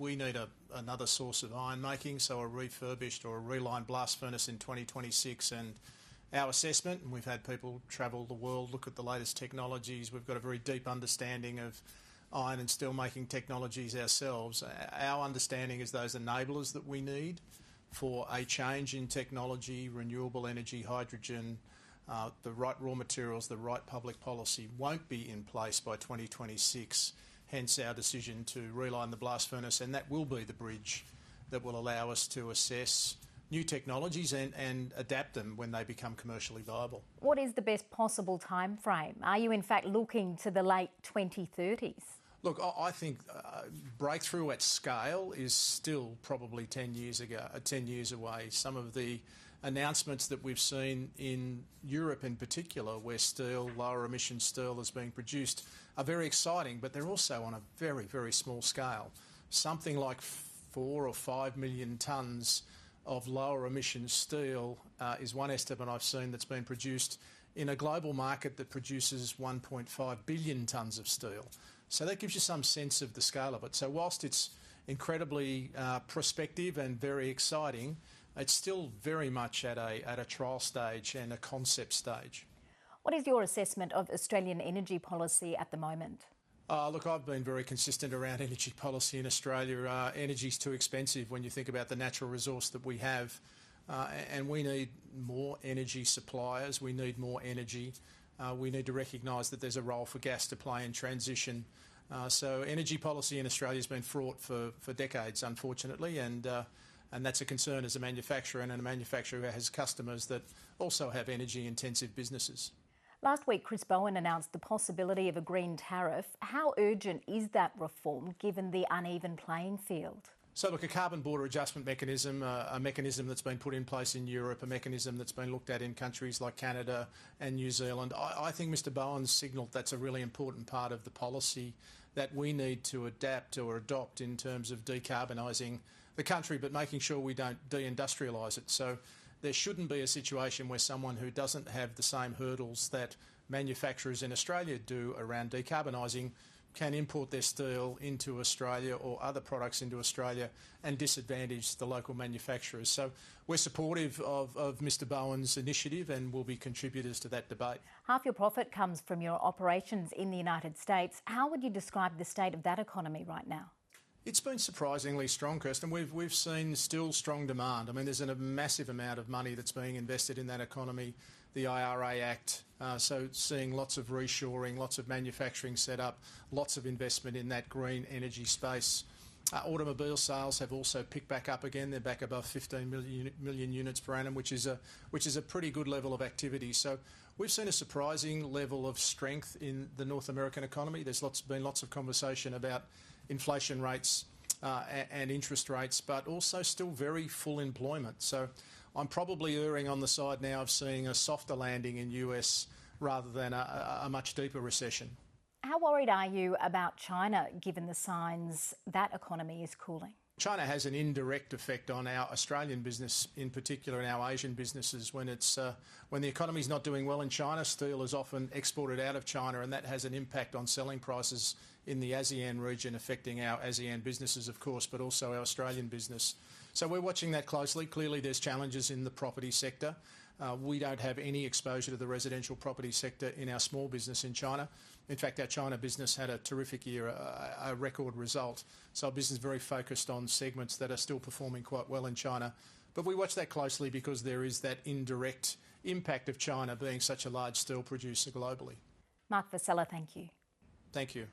we need another source of iron making, so a refurbished or a relined blast furnace in 2026. And our assessment, and we've had people travel the world, look at the latest technologies, we've got a very deep understanding of iron and steelmaking technologies ourselves. Our understanding is those enablers that we need for a change in technology, renewable energy, hydrogen, the right raw materials, the right public policy won't be in place by 2026, hence our decision to reline the blast furnace, and that will be the bridge that will allow us to assess new technologies and adapt them when they become commercially viable. What is the best possible time frame? Are you in fact looking to the late 2030s? Look, I think breakthrough at scale is still probably 10 years away. Some of the announcements that we've seen in Europe in particular, where steel, lower emission steel is being produced, are very exciting, but they're also on a very, very small scale. Something like 4 or 5 million tonnes of lower emission steel is one estimate I've seen that's been produced in a global market that produces 1.5 billion tonnes of steel. So that gives you some sense of the scale of it. So whilst it's incredibly prospective and very exciting, it's still very much at a trial stage and a concept stage. What is your assessment of Australian energy policy at the moment? Look, I've been very consistent around energy policy in Australia. Energy's too expensive when you think about the natural resource that we have, and we need more energy suppliers. We need more energy. We need to recognise that there's a role for gas to play in transition. So energy policy in Australia has been fraught for decades, unfortunately, and that's a concern as a manufacturer and a manufacturer who has customers that also have energy-intensive businesses. Last week, Chris Bowen announced the possibility of a green tariff. How urgent is that reform given the uneven playing field? So look, a carbon border adjustment mechanism, a mechanism that's been put in place in Europe, a mechanism that's been looked at in countries like Canada and New Zealand. I think Mr Bowen's signalled that's a really important part of the policy that we need to adapt or adopt in terms of decarbonising the country, but making sure we don't deindustrialise it. So there shouldn't be a situation where someone who doesn't have the same hurdles that manufacturers in Australia do around decarbonising can import their steel into Australia or other products into Australia and disadvantage the local manufacturers. So we're supportive of Mr Bowen's initiative and will be contributors to that debate. Half your profit comes from your operations in the United States. How would you describe the state of that economy right now? It's been surprisingly strong, Kirsten. We've seen still strong demand. I mean, there's a massive amount of money that's being invested in that economy, the IRA Act, so seeing lots of reshoring, lots of manufacturing set up, lots of investment in that green energy space. Automobile sales have also picked back up again. They're back above 15 million units per annum, which is a pretty good level of activity. So we've seen a surprising level of strength in the North American economy. There's been lots of conversation about inflation rates and interest rates, but also still very full employment. So I'm probably erring on the side now of seeing a softer landing in US rather than a much deeper recession. How worried are you about China, given the signs that economy is cooling? China has an indirect effect on our Australian business, in particular in our Asian businesses. When the economy is not doing well in China, steel is often exported out of China, and that has an impact on selling prices in the ASEAN region, affecting our ASEAN businesses, of course, but also our Australian business. So we're watching that closely. Clearly, there's challenges in the property sector. We don't have any exposure to the residential property sector in our small business in China. In fact, our China business had a terrific year, a record result. So our business is very focused on segments that are still performing quite well in China. But we watch that closely because there is that indirect impact of China being such a large steel producer globally. Mark Vassella, thank you. Thank you.